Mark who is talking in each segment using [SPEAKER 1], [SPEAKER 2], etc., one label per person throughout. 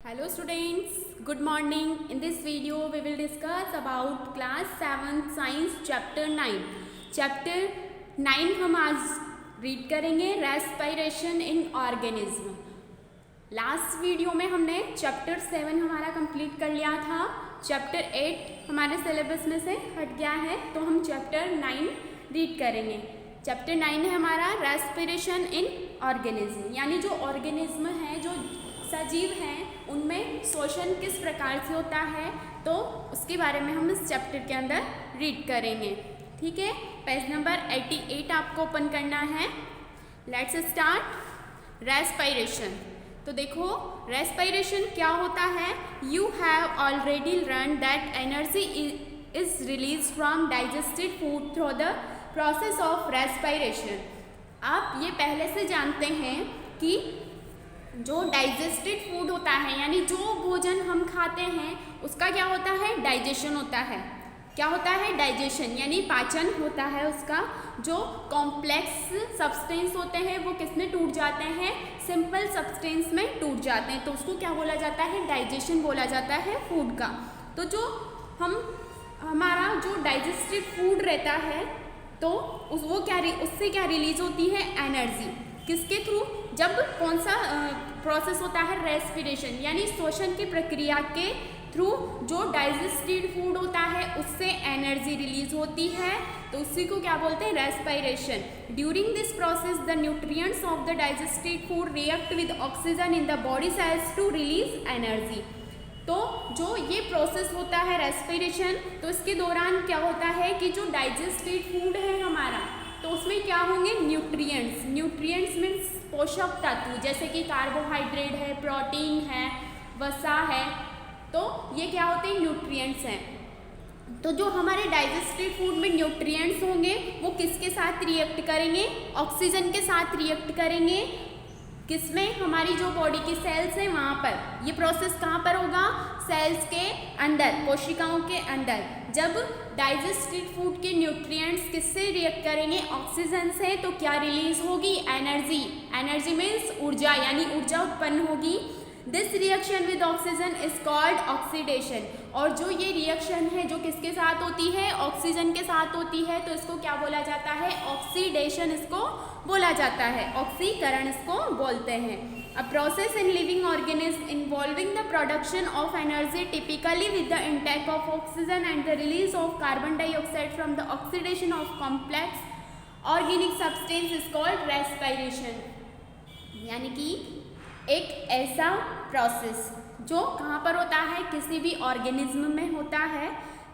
[SPEAKER 1] Hello students, good morning. In this video we will discuss about class 7 science chapter 9. Chapter 9 हम आज read करेंगे respiration in organism. Last video में हमने chapter 7 हमारा complete कर लिया था. चैप्टर 8 हमारे सिलेबस में से हट गया है तो हम चैप्टर 9 रीड करेंगे. चैप्टर 9 है हमारा रेस्पिरेशन इन ऑर्गेनिज्म, यानी जो ऑर्गेनिज्म है, जो सजीव हैं, उनमें श्वसन किस प्रकार से होता है, तो उसके बारे में हम इस चैप्टर के अंदर रीड करेंगे. ठीक है, पेज नंबर 88 आपको ओपन करना है. Let's start. रेस्पिरेशन. तो देखो रेस्पिरेशन क्या होता है. You have already learn that energy is release from digested food through the process of respiration. आप ये पहले से जानते हैं कि जो डाइजेस्टेड फूड होता है, यानी जो भोजन हम खाते हैं उसका क्या होता है, डाइजेशन होता है. क्या होता है, डाइजेशन, यानी पाचन होता है उसका. जो कॉम्प्लेक्स सब्सटेंस होते हैं वो किस में टूट जाते हैं, सिंपल सब्सटेंस में टूट जाते हैं, तो उसको क्या बोला जाता है, डाइजेशन बोला जाता है फूड का. तो जो हमारा जो डाइजेस्टेड फूड रहता है तो उससे क्या रिलीज होती है, एनर्जी. किसके थ्रू, जब कौन सा प्रोसेस होता है, रेस्पिरेशन, यानी श्वसन की प्रक्रिया के थ्रू जो डाइजेस्टेड फूड होता है उससे एनर्जी रिलीज होती है, तो उसी को क्या बोलते हैं, respiration. During this process the nutrients of the digested food react with oxygen in the body cells to release energy. तो जो ये प्रोसेस होता है रेस्पिरेशन, तो इसके दौरान क्या होता है कि जो डाइजेस्टेड फूड है हमारा, तो उसमें क्या होंगे, न्यूट्रिएंट्स. न्यूट्रिएंट्स मीन्स पोषक तत्व, जैसे कि कार्बोहाइड्रेट है, प्रोटीन है, वसा है, तो ये क्या होते हैं, न्यूट्रिएंट्स हैं. तो जो हमारे डाइजेस्टेड फूड में न्यूट्रिएंट्स होंगे वो किसके साथ रिएक्ट करेंगे, ऑक्सीजन के साथ रिएक्ट करेंगे. किसमें, हमारी जो बॉडी की सेल्स हैं वहाँ पर. ये प्रोसेस कहाँ पर होगा, सेल्स के अंदर, कोशिकाओं के अंदर. जब डाइजेस्टेड फूड के न्यूट्रिएंट्स किससे रिएक्ट करेंगे, ऑक्सीजन से, तो क्या रिलीज होगी, एनर्जी. एनर्जी मीन्स ऊर्जा, यानी ऊर्जा उत्पन्न होगी. This reaction with oxygen is called oxidation. और जो ये रिएक्शन है जो किसके साथ होती है, ऑक्सीजन के साथ होती है, तो इसको क्या बोला जाता है, ऑक्सीडेशन इसको बोला जाता है, ऑक्सीकरण इसको बोलते हैं. A process in living organism involving the production of energy typically with the intake of oxygen and the release of carbon dioxide from the oxidation of complex organic substance is called respiration. यानी कि एक ऐसा process जो कहाँ पर होता है, किसी भी ऑर्गेनिज्म में होता है,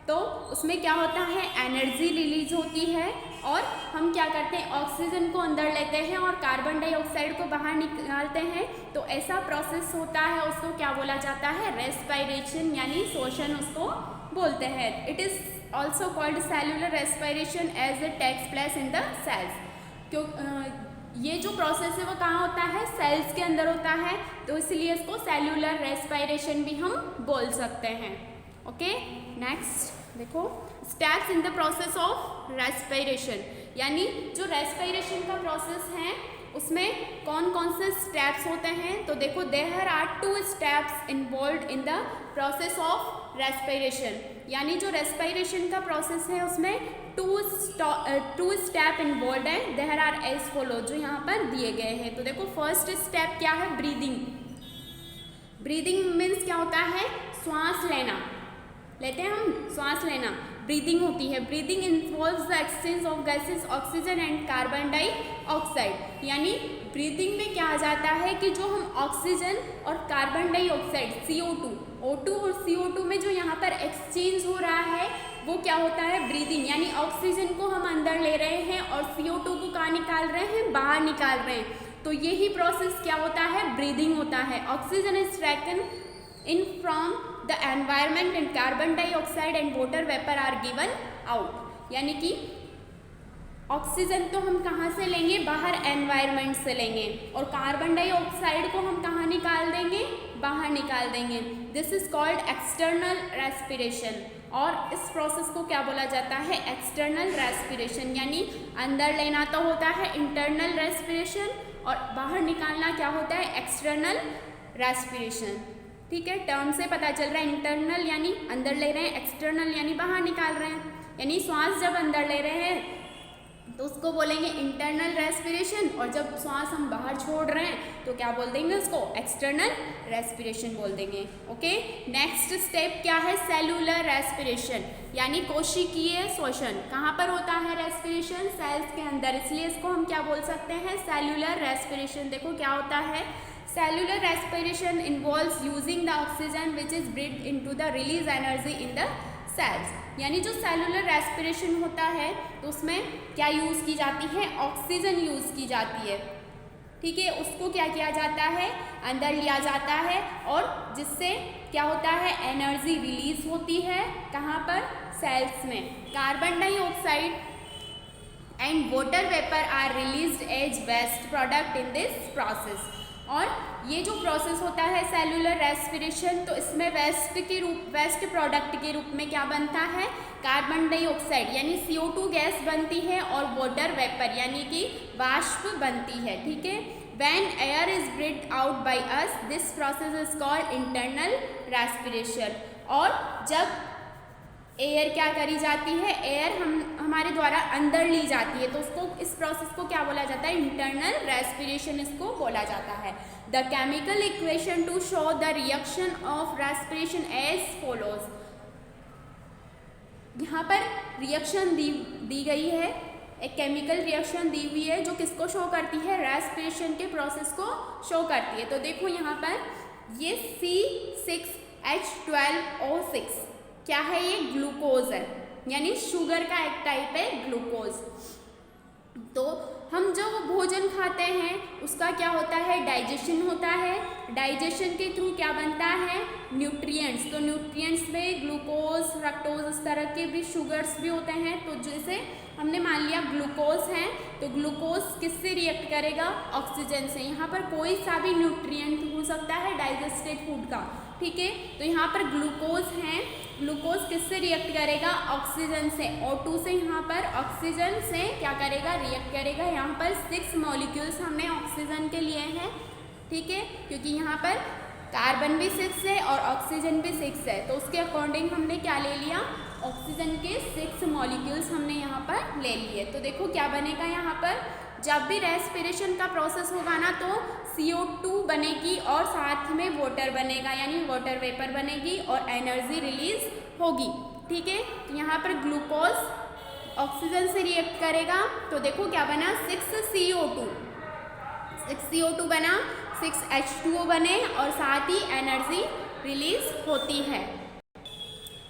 [SPEAKER 1] तो उसमें क्या होता है, एनर्जी रिलीज होती है और हम क्या करते हैं, ऑक्सीजन को अंदर लेते हैं और कार्बन डाइऑक्साइड को बाहर निकालते हैं. तो ऐसा प्रोसेस होता है, उसको क्या बोला जाता है, रेस्पिरेशन, यानी श्वसन उसको बोलते हैं. It is also called cellular respiration as it takes place in the cells. क्यों ये जो प्रोसेस है वो कहाँ होता है, सेल्स के अंदर होता है, तो इसलिए इसको सेल्यूलर रेस्पिरेशन भी हम बोल सकते हैं. ओके, नेक्स्ट देखो, steps in the process of respiration, यानी जो रेस्पिरेशन का प्रोसेस है उसमें कौन कौन से स्टेप्स होते हैं. तो देखो, there are 2 steps involve in the process of respiration. यानी जो रेस्पिरेशन का प्रोसेस है उसमें 2 स्टेप इन्वॉल्व है. देयर आर एज फॉलो, जो यहाँ पर दिए गए हैं. तो देखो, फर्स्ट स्टेप क्या है, ब्रीदिंग. ब्रीदिंग मीन्स क्या होता है, श्वास लेना. लेते हैं हम श्वास लेना, ब्रीदिंग होती है. Breathing involves the exchange of gases oxygen and carbon dioxide. यानी ब्रीदिंग में क्या आ जाता है कि जो हम ऑक्सीजन और कार्बन डाइऑक्साइड CO2 O2 और CO2 में जो यहाँ पर एक्सचेंज हो रहा है वो क्या होता है, ब्रीदिंग. यानी ऑक्सीजन को हम अंदर ले रहे हैं और CO2 को कहाँ निकाल रहे हैं, बाहर निकाल रहे हैं. तो यही प्रोसेस क्या होता है, ब्रीदिंग होता है. Oxygen is taken in from the environment and carbon dioxide and water vapor are given out. यानी कि ऑक्सीजन तो हम कहाँ से लेंगे, बाहर एनवायरनमेंट से लेंगे, और कार्बन डाइऑक्साइड को हम कहाँ निकाल देंगे, बाहर निकाल देंगे. This is called external respiration. और इस प्रोसेस को क्या बोला जाता है, एक्सटर्नल रेस्पिरेशन. यानी अंदर लेना तो होता है इंटरनल रेस्पिरेशन और बाहर निकालना क्या होता है, एक्सटर्नल रेस्पिरेशन. ठीक है, टर्म से पता चल रहा है। इंटरनल यानी अंदर ले रहे हैं, एक्सटर्नल यानी बाहर निकाल रहे हैं। यानी श्वास जब अंदर ले रहे हैं तो उसको बोलेंगे इंटरनल रेस्पिरेशन, और जब श्वास हम बाहर छोड़ रहे हैं तो क्या बोल देंगे उसको, एक्सटर्नल रेस्पिरेशन बोल देंगे। ओके, नेक्स्ट स्टेप क्या है, सेलुलर रेस्पिरेशन यानी कोशिकीय श्वसन। कहाँ पर होता है रेस्पिरेशन, सेल्स के अंदर, इसलिए इसको हम क्या बोल सकते हैं, सेलुलर रेस्पिरेशन। देखो क्या होता है, cellular respiration involves using the oxygen which is breathe into the release energy in the cells. यानी जो सेलुलर रेस्पिरेशन होता है तो उसमें क्या यूज़ की जाती है, ऑक्सीजन यूज़ की जाती है। ठीक है, उसको क्या किया जाता है, अंदर लिया जाता है, और जिससे क्या होता है, एनर्जी रिलीज होती है। कहाँ पर, सेल्स में। Carbon dioxide and water vapour are released as waste product in this process. और ये जो प्रोसेस होता है सेलुलर रेस्पिरेशन, तो इसमें वेस्ट प्रोडक्ट के रूप में क्या बनता है, कार्बन डाइऑक्साइड यानी CO2 गैस बनती है, और वाटर वेपर यानी कि वाष्प बनती है। ठीक है, when air is breathe out by us this process is called internal respiration. और जब एयर क्या करी जाती है, एयर हमारे द्वारा अंदर ली जाती है, तो उसको, इस प्रोसेस को क्या बोला जाता है, इंटरनल रेस्पिरेशन इसको बोला जाता है। The chemical equation to show the reaction of respiration as follows. यहाँ पर रिएक्शन दी गई है, एक केमिकल रिएक्शन दी हुई है जो किसको शो करती है, रेस्पिरेशन के प्रोसेस को शो करती है। तो देखो यहाँ पर ये C6H12O6 क्या है, ये ग्लूकोज है, यानी शुगर का एक टाइप है ग्लूकोज। तो हम जो भोजन खाते हैं उसका क्या होता है, डाइजेशन होता है। डाइजेशन के थ्रू क्या बनता है, न्यूट्रिएंट्स। तो न्यूट्रिएंट्स में ग्लूकोज, फ्रक्टोज, इस तरह के भी शुगर्स भी होते हैं। तो जैसे हमने मान लिया ग्लूकोज है, तो ग्लूकोज किससे रिएक्ट करेगा, ऑक्सीजन से। यहाँ पर कोई सा भी न्यूट्रिएंट हो सकता है डाइजेस्टेड फूड का। ठीक है, तो यहाँ पर ग्लूकोज है, ग्लूकोज किससे रिएक्ट करेगा, ऑक्सीजन से। O2 से यहाँ पर ऑक्सीजन से क्या करेगा, रिएक्ट करेगा। यहाँ पर 6 मॉलिक्यूल्स हमने ऑक्सीजन के लिए हैं। ठीक है, क्योंकि यहाँ पर कार्बन भी 6 है और ऑक्सीजन भी 6 है, तो उसके अकॉर्डिंग हमने क्या ले लिया, ऑक्सीजन के 6 मॉलिक्यूल्स हमने यहाँ पर ले लिए। तो देखो क्या बनेगा, यहाँ पर जब भी रेस्पिरेशन का प्रोसेस होगा ना, तो CO2 बनेगी और साथ में वाटर बनेगा, यानी वाटर वेपर बनेगी और एनर्जी रिलीज होगी। ठीक है, तो यहाँ पर ग्लूकोज ऑक्सीजन से रिएक्ट करेगा, तो देखो क्या बना, 6CO2 बना, 6H2O बने, और साथ ही एनर्जी रिलीज होती है।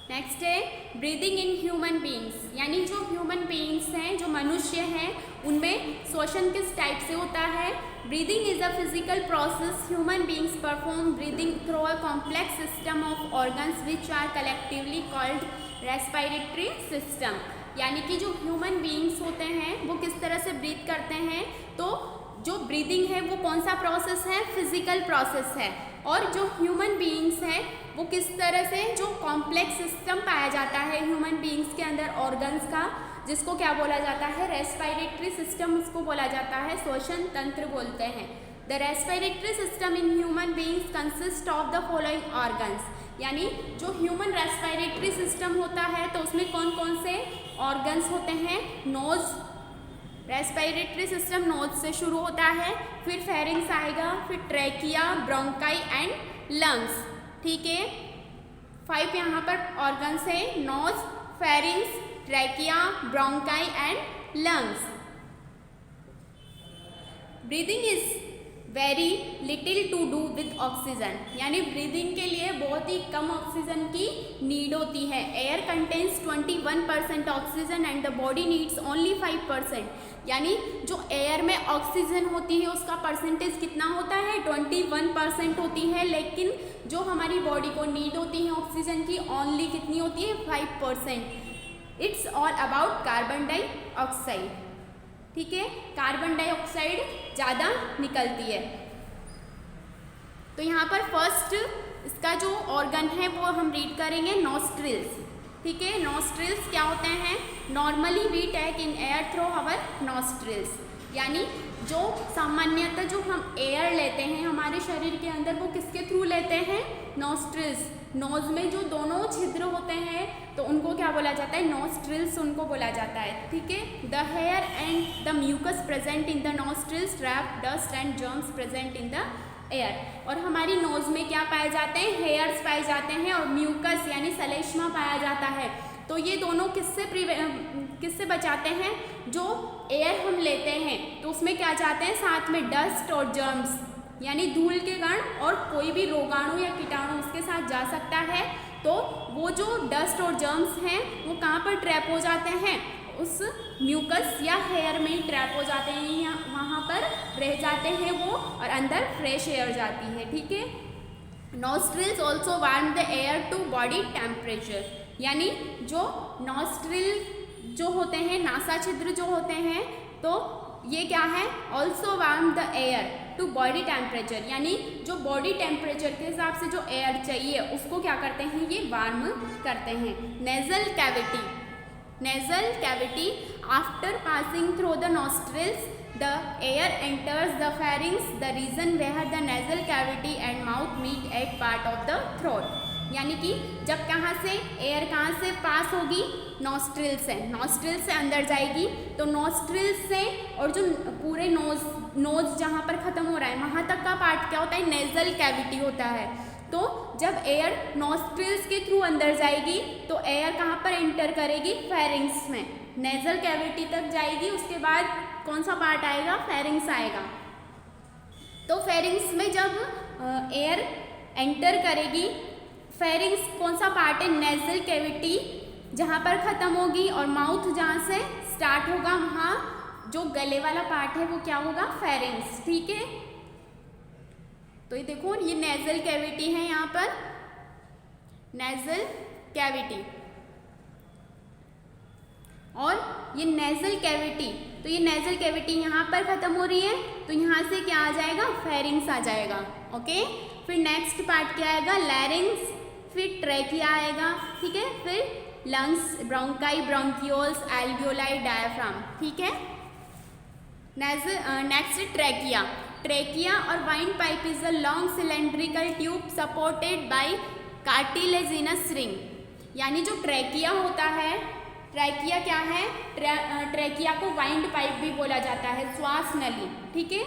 [SPEAKER 1] नेक्स्ट है ब्रीदिंग इन ह्यूमन बीइंग्स, यानी जो ह्यूमन बीइंग्स हैं, जो मनुष्य हैं, उनमें श्वसन किस टाइप से होता है। Breathing is a physical process human beings perform breathing through a complex system of organs which are collectively called respiratory system. यानी कि जो ह्यूमन बीइंग्स होते हैं वो किस तरह से ब्रीथ करते हैं, तो जो ब्रीदिंग है वो कौन सा प्रोसेस है, फिजिकल प्रोसेस है। और जो ह्यूमन बीइंग्स है वो किस तरह से, जो कॉम्प्लेक्स सिस्टम पाया जाता है ह्यूमन बीइंग्स के अंदर ऑर्गन्स का, जिसको क्या बोला जाता है, रेस्पिरेटरी सिस्टम उसको बोला जाता है, श्वसन तंत्र बोलते हैं। The respiratory system in human beings consist of the following organs. यानी जो ह्यूमन रेस्पिरेटरी सिस्टम होता है तो उसमें कौन कौन से ऑर्गन्स होते हैं, नोज, रेस्पिरेटरी सिस्टम नोज से शुरू होता है, फिर फेरिंग्स आएगा, फिर ट्रैकिया, ब्रोंकाई एंड लंग्स। ठीक है, 5 यहाँ पर ऑर्गन्स है, nose, pharynx, trachea, bronchi and lungs. Breathing is very little to do with oxygen, यानी ब्रीदिंग के लिए बहुत ही कम ऑक्सीजन की नीड होती है। Air contains 21% oxygen and the body needs only 5%। यानी जो एयर में ऑक्सीजन होती है उसका परसेंटेज कितना होता है, 21% होती है, लेकिन जो हमारी बॉडी को नीड होती है ऑक्सीजन की, ओनली कितनी होती है, 5%। It's all about carbon dioxide. ठीक है, कार्बन डाइऑक्साइड ज़्यादा निकलती है। तो यहाँ पर फर्स्ट इसका जो ऑर्गन है वो हम रीड करेंगे, नॉस्ट्रिल्स। ठीक है, नॉस्ट्रिल्स क्या होते हैं, normally we take in air through our nostrils. यानी जो सामान्यतः जो हम एयर लेते हैं हमारे शरीर के अंदर, वो किसके थ्रू लेते हैं, नॉस्ट्रिल्स। नोज में जो दोनों छिद्र होते हैं तो उनको क्या बोला जाता है, नॉस्ट्रिल्स उनको बोला जाता है, ठीक है। The hair and the mucus present in the nostrils trap dust and germs present in the air. और हमारी नोज में क्या पाए जाते हैं, हेयर्स पाए जाते हैं और म्यूकस यानी सलेष्मा पाया जाता है। तो ये दोनों किससे बचाते हैं, जो एयर हम लेते हैं तो उसमें क्या जाते हैं, साथ में डस्ट और जर्म्स यानी धूल के कण और कोई भी रोगाणु या कीटाणु उसके साथ जा सकता है। तो वो जो डस्ट और जर्म्स हैं वो कहाँ पर ट्रैप हो जाते हैं, उस म्यूकस या हेयर में ही ट्रैप हो जाते हैं, या वहाँ पर रह जाते हैं वो और अंदर फ्रेश एयर जाती है, ठीक है। Nostrils also warm the air to body temperature, यानी जो नॉस्ट्रिल जो होते हैं, नासा छिद्र जो होते हैं, तो ये क्या है, also warm the air to body temperature, यानी जो बॉडी टेम्परेचर के हिसाब से जो एयर चाहिए उसको क्या करते हैं, ये वार्म करते हैं। Nasal cavity, nasal cavity after passing through the nostrils the air enters the pharynx the region where the nasal cavity and mouth meet at part of the throat, यानी कि जब कहाँ से एयर कहाँ से पास होगी, नॉस्ट्रिल से, नॉस्ट्रिल से अंदर जाएगी तो नॉस्ट्रिल से और जो पूरे नोज जहाँ पर ख़त्म हो रहा है वहाँ तक का पार्ट क्या होता है, नेजल कैविटी होता है। तो जब एयर नॉस्ट्रिल्स के थ्रू अंदर जाएगी तो एयर कहाँ पर एंटर करेगी, फेरिंग्स में, नेजल कैविटी तक जाएगी, उसके बाद कौन सा पार्ट आएगा, फेरिंग्स आएगा। तो फेरिंग्स में जब एयर एंटर करेगी, फेरिंग्स कौन सा पार्ट है, नेजल कैविटी जहाँ पर ख़त्म होगी, और माउथ जहाँ से स्टार्ट होगा वहाँ जो गले वाला पार्ट है वो क्या होगा, फेरिंग्स, ठीक है। तो ये देखो ये नेजल कैविटी है, यहाँ पर नेजल कैविटी, और ये नेजल कैविटी, तो ये नेजल कैविटी यहाँ पर ख़त्म हो रही है तो यहाँ से क्या आ जाएगा, फेरिंग्स आ जाएगा, ओके। फिर नेक्स्ट पार्ट क्या आएगा, लैरिंग्स, फिर ट्रैकिया आएगा, ठीक है, फिर lungs, bronchi, bronchioles, alveoli, diaphragm, ठीक है। नेक्स्ट ट्रैकिया, ट्रैकिया और wind pipe is a long cylindrical tube supported by cartilaginous ring, यानी जो ट्रैकिया होता है, ट्रैकिया क्या है, ट्रैकिया को वाइंड पाइप भी बोला जाता है, श्वास नली, ठीक है।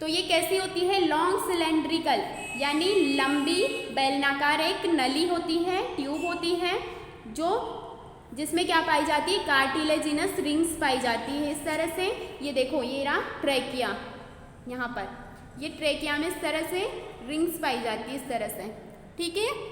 [SPEAKER 1] तो ये कैसी होती है, लॉन्ग सिलेंड्रिकल यानी लंबी बेलनाकार एक नली होती है, ट्यूब होती है, जो जिसमें क्या पाई जाती है, कार्टिलेजिनस रिंग्स पाई जाती है इस तरह से। ये देखो ये रहा ट्रैकिया, यहाँ पर ये ट्रैकिया में इस तरह से रिंग्स पाई जाती है, इस तरह से, ठीक है।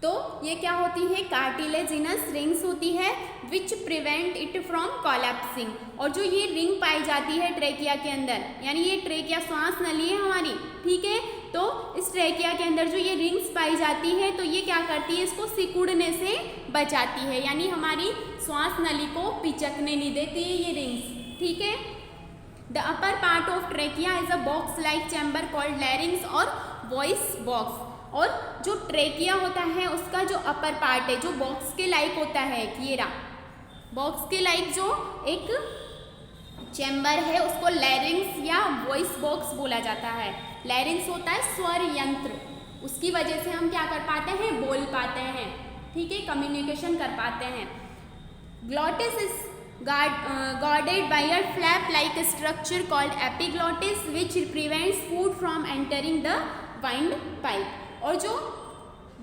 [SPEAKER 1] तो ये क्या होती है, कार्टिलेजिनस रिंग्स होती है which prevent it from collapsing, और जो ये रिंग पाई जाती है ट्रैकिया के अंदर, यानी ये ट्रैकिया श्वास नली है हमारी, ठीक है। तो इस ट्रैकिया के अंदर जो ये रिंग्स पाई जाती है तो ये क्या करती है, इसको सिकुड़ने से बचाती है, यानी हमारी श्वास नली को पिचकने नहीं देती है ये रिंग्स, ठीक है। The upper part of trachea is a box like chamber called लैरिंग्स और वॉइस बॉक्स, और जो ट्रैकिया होता है उसका जो अपर पार्ट है, जो बॉक्स के लाइक होता है, ये रहा बॉक्स के लाइक जो एक चैम्बर है उसको लैरिंग्स या वॉइस बॉक्स बोला जाता है। लैरिंग्स होता है स्वर यंत्र, उसकी वजह से हम क्या कर पाते हैं, बोल पाते हैं, ठीक है, कम्युनिकेशन कर पाते हैं। Glottis is guarded by a flap-like structure called epiglottis which prevents food from entering the windpipe, और जो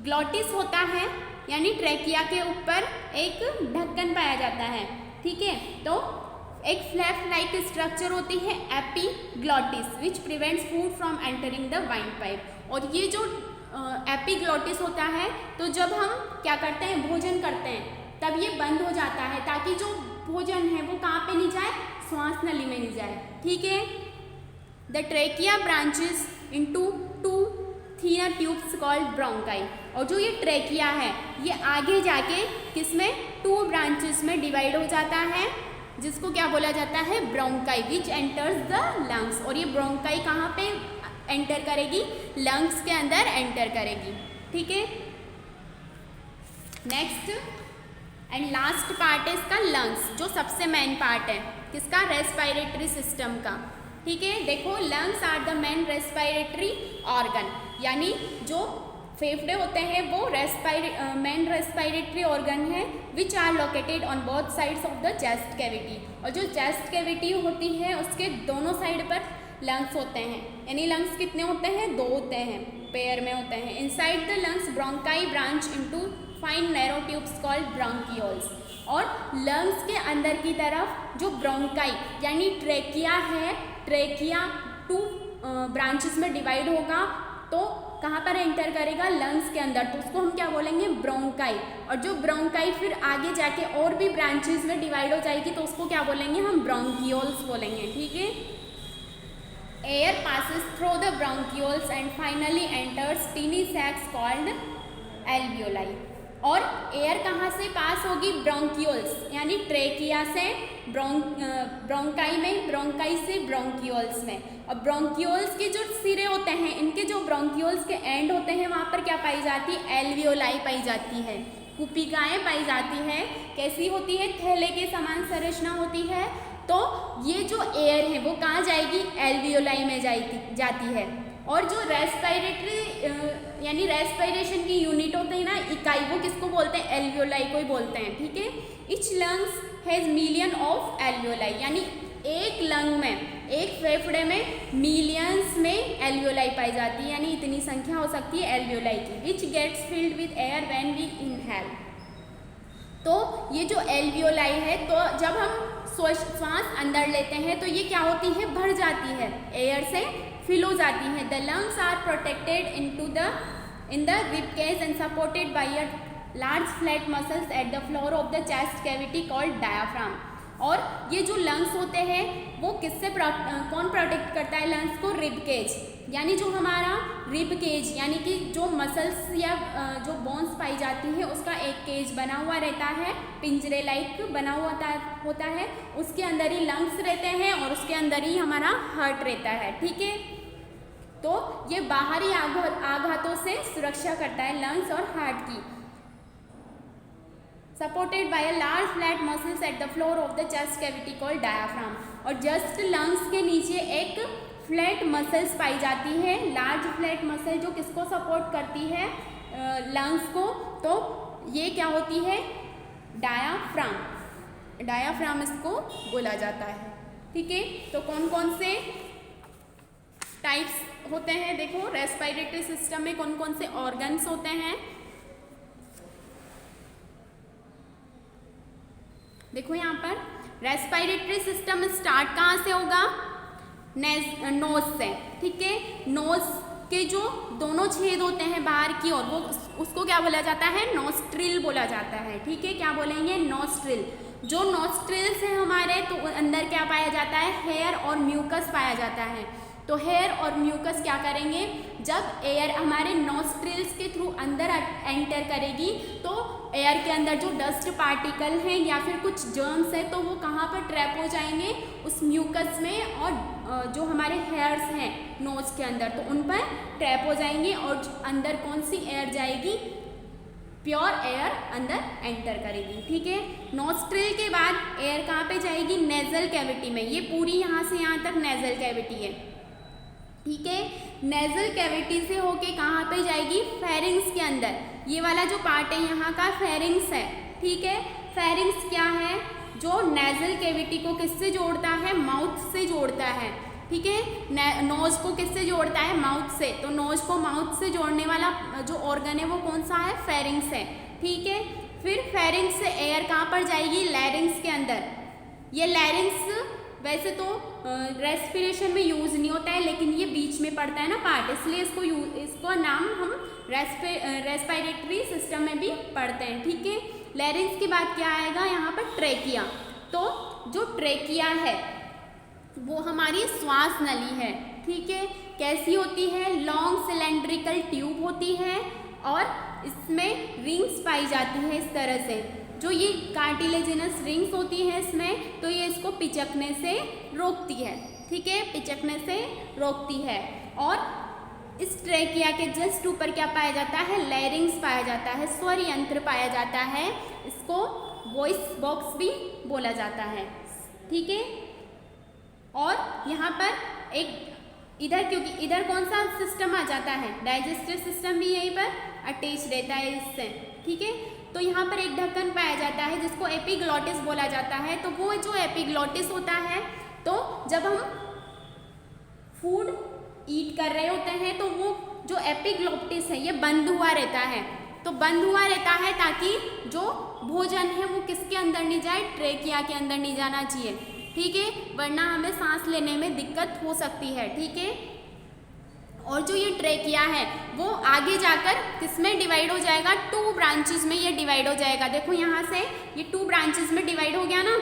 [SPEAKER 1] ग्लॉटिस होता है यानी ट्रैकिया के ऊपर एक ढक्कन पाया जाता है, ठीक है। तो एक फ्लैप लाइक स्ट्रक्चर होती है epiglottis which prevents food from entering the wind pipe, और ये जो एपीग्लॉटिस होता है तो जब हम क्या करते हैं, भोजन करते हैं तब ये बंद हो जाता है ताकि जो भोजन है वो कहाँ पे नहीं जाए, श्वास नली में नहीं जाए, ठीक है। The trachea branches into two thinner tubes called bronchi, और जो ये ट्रैकिया है ये आगे जाके किसमें, टू ब्रांचेस में डिवाइड हो जाता है, जिसको क्या बोला जाता है, bronchi which enters the lungs, और ये ब्रोंकाई कहाँ पे एंटर करेगी, लंग्स के अंदर एंटर करेगी, ठीक है। नेक्स्ट एंड लास्ट पार्ट है इसका लंग्स, जो सबसे मेन पार्ट है किसका, रेस्पिरेटरी सिस्टम का, ठीक है। देखो lungs are the main respiratory organ, यानी जो फेफड़े होते हैं वो मेन रेस्पिरेटरी ऑर्गन है which are located on both sides of the chest cavity. और जो चेस्ट कैविटी होती है उसके दोनों साइड पर लंग्स होते हैं, यानी लंग्स कितने होते हैं, 2 होते हैं, पेयर में होते हैं। Inside the lungs bronchi branch into fine narrow tubes called bronchioles. और लंग्स के अंदर की तरफ जो ब्रोंकाई यानी ट्रेकिया है, ट्रेकिया 2 ब्रांचेस में डिवाइड होगा, तो कहाँ पर एंटर करेगा, लंग्स के अंदर, तो उसको हम क्या बोलेंगे, ब्रोंकाई। और जो ब्रोंकाई फिर आगे जाके और भी ब्रांचेस में डिवाइड हो जाएगी तो उसको क्या बोलेंगे, हम ब्रोंकियोल्स बोलेंगे। ठीक है। Air passes through the bronchioles and finally enters tiny sacs called alveoli. और एयर कहाँ से पास होगी, ब्रोंकियोल्स, यानी ट्रेकिया से ब्रोंकाई में, ब्रोंकाई से ब्रोंकियोल्स में। और ब्रोंकियोल्स के जो सिरे होते हैं, इनके जो ब्रोंकियोल्स के एंड होते हैं वहाँ पर क्या पाई जाती है, एल्वियोलाई पाई जाती है, कुपिकाएँ पाई जाती है। कैसी होती है, थैले के समान संरचना होती है। तो ये जो एयर है वो कहाँ जाएगी, एल्वियोलाई में जाती है। और जो रेस्पिरेटरी यानी रेस्पिरेशन की यूनिट होते हैं ना, इकाई, वो किसको बोलते हैं, एल्वियोलाई को ही बोलते हैं। ठीक है। Etch lungs has million of alveoli, यानी एक लंग में, एक फेफड़े में मिलियंस में एल्वियोलाई पाई जाती है, यानी इतनी संख्या हो सकती है एल्वियोलाई की। Which gets filled with air when we inhale. तो ये जो एल्वियोलाई है, तो जब हम श्वास अंदर लेते हैं तो ये क्या होती है, भर जाती है, एयर से फिल हो जाती है। The lungs are protected in the rib cage and supported by a large flat muscles at the floor of the chest cavity called diaphragm. और ये जो लंग्स होते हैं वो किससे कौन प्रोटेक्ट करता है लंग्स को, रिब केज, यानी जो हमारा रिब केज, यानी कि जो मसल्स या जो बोन्स पाई जाती है उसका एक केज बना हुआ रहता है, पिंजरे लाइक बना हुआ होता है, उसके अंदर ही लंग्स रहते हैं और उसके अंदर ही हमारा हार्ट रहता है। ठीक है। तो ये बाहरी आघातों से सुरक्षा करता है लंग्स और हार्ट की। Supported by a large flat muscles at the floor of the chest cavity called diaphragm. और जस्ट लंग्स के नीचे एक फ्लैट मसल्स पाई जाती है, लार्ज फ्लैट मसल, जो किसको सपोर्ट करती है, लंग्स को। तो ये क्या होती है, डायाफ्राम, डायाफ्राम इसको बोला जाता है। ठीक है। तो कौन कौन से टाइप्स होते हैं, देखो रेस्पिरेटरी सिस्टम में कौन कौन से ऑर्गन्स होते हैं। देखो यहाँ पर रेस्पिरेटरी सिस्टम स्टार्ट कहाँ से होगा, नोज से। ठीक है। नोज के जो दोनों छेद होते हैं बाहर की ओर, वो उसको क्या बोला जाता है, नोस्ट्रिल बोला जाता है। ठीक है। क्या बोलेंगे, नोस्ट्रिल। जो नोस्ट्रिल्स है हमारे, तो अंदर क्या पाया जाता है, हेयर और म्यूकस पाया जाता है। तो हेयर और म्यूकस क्या करेंगे, जब एयर हमारे नोस्ट्रिल्स के थ्रू अंदर एंटर करेगी तो एयर के अंदर जो डस्ट पार्टिकल हैं या फिर कुछ जर्म्स है तो वो कहाँ पर ट्रैप हो जाएंगे, उस म्यूकस में, और जो हमारे हेयर्स हैं नोज के अंदर तो उन पर ट्रैप हो जाएंगे। और अंदर कौन सी एयर जाएगी, प्योर एयर अंदर एंटर करेगी। ठीक है। नोस्ट्रिल के बाद एयर कहाँ पे जाएगी, नेजल कैविटी में। ये पूरी यहाँ से यहाँ तक नेजल कैविटी है। ठीक है। नेजल कैविटी से होके कहाँ पे जाएगी, फेरिंग्स के अंदर। ये वाला जो पार्ट है यहाँ का फेरिंग्स है। ठीक है। फेरिंग्स क्या है, जो नेजल कैविटी को किससे जोड़ता है, माउथ से जोड़ता है। ठीक है। नोज को किससे जोड़ता है, माउथ से। तो नोज को माउथ से जोड़ने वाला जो ऑर्गन है वो कौन सा है, फेरिंग्स है। ठीक है। फिर फेरिंग्स से एयर कहाँ पर जाएगी, लैरिंग्स के अंदर। ये लैरिंग्स वैसे तो रेस्पिरेशन में यूज़ नहीं होता है, लेकिन ये बीच में पड़ता है ना पार्ट, इसलिए इसको नाम हम रेस्पिरेटरी सिस्टम में भी पढ़ते हैं। ठीक है। लैरिंग्स के बाद क्या आएगा यहाँ पर, ट्रेकिया। तो जो ट्रेकिया है वो हमारी श्वास नली है। ठीक है। कैसी होती है, लॉन्ग सिलेंड्रिकल ट्यूब होती है और इसमें रिंग्स पाई जाती है इस तरह से। जो ये कार्टिलेजिनस रिंग्स होती है इसमें, तो ये इसको पिचकने से रोकती है। ठीक है। पिचकने से रोकती है। और इस ट्रेकिया के जस्ट ऊपर क्या पाया जाता है, लैरिंग्स पाया जाता है, स्वर यंत्र पाया जाता है। इसको वॉइस बॉक्स भी बोला जाता है। ठीक है। और यहाँ पर एक इधर, क्योंकि इधर कौन सा सिस्टम आ जाता है, डाइजेस्टिव सिस्टम भी यहीं पर अटैच रहता है इससे, ठीक है। तो यहाँ पर एक ढक्कन पाया जाता है जिसको एपिग्लॉटिस बोला जाता है। तो वो जो एपिग्लॉटिस होता है, तो जब हम फूड ईट कर रहे होते हैं तो वो जो एपिग्लॉटिस है ये बंद हुआ रहता है। तो बंद हुआ रहता है ताकि जो भोजन है वो किसके अंदर नहीं जाए, ट्रेकिया के अंदर नहीं जाना चाहिए, ठीक है, वरना हमें सांस लेने में दिक्कत हो सकती है, ठीक है। और जो ये ट्रेकिया है वो आगे जाकर किसमें डिवाइड हो जाएगा, 2 ब्रांचेस में ये डिवाइड हो जाएगा। देखो यहाँ से ये 2 ब्रांचेस में डिवाइड हो गया ना,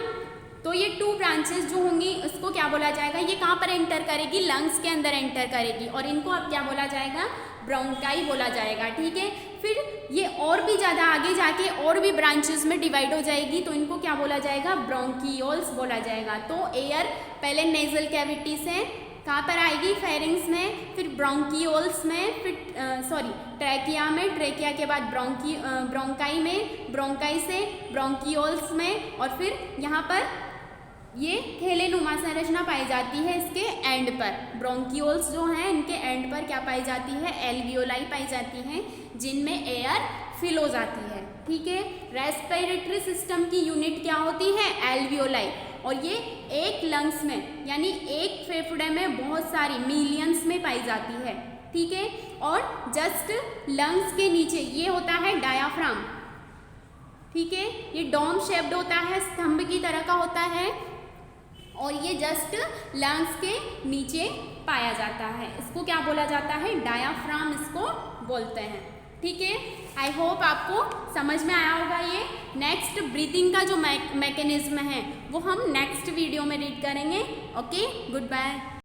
[SPEAKER 1] तो ये 2 ब्रांचेस जो होंगी उसको क्या बोला जाएगा, ये कहाँ पर एंटर करेगी, लंग्स के अंदर एंटर करेगी, और इनको अब क्या बोला जाएगा, ब्रोंकाई बोला जाएगा, ठीक है। फिर ये और भी ज़्यादा आगे जाके और भी ब्रांचेस में डिवाइड हो जाएगी, तो इनको क्या बोला जाएगा, ब्रोंकियोल्स बोला जाएगा। तो एयर पहले नेजल कैविटी से कहाँ पर आएगी, फेरिंग्स में, फिर ब्रोंकियोल्स में, फिर ट्रैकिया में, ट्रैकिया के बाद ब्रोंकाई में, ब्रोंकाई से ब्रोंकियोल्स में, और फिर यहाँ पर ये थैलेनुमा संरचना पाई जाती है इसके एंड पर। ब्रोंकियोल्स जो हैं इनके एंड पर क्या पाई जाती है, एल्वियोलाई पाई जाती हैं जिनमें एयर फिल हो जाती है, ठीक है। रेस्पिरेटरी सिस्टम की यूनिट क्या होती है, एल्वियोलाई, और ये एक लंग्स में यानी एक फेफड़े में बहुत सारी मिलियंस में पाई जाती है, ठीक है। और जस्ट लंग्स के नीचे ये होता है डायाफ्राम, ठीक है, ये डोम शेप्ड होता है, स्तंभ की तरह का होता है, और ये जस्ट लंग्स के नीचे पाया जाता है। इसको क्या बोला जाता है, डायाफ्राम इसको बोलते हैं, ठीक है। आई होप आपको समझ में आया होगा ये। नेक्स्ट ब्रीथिंग का जो मैकेनिज्म है वो हम नेक्स्ट वीडियो में रीड करेंगे। Okay, good bye.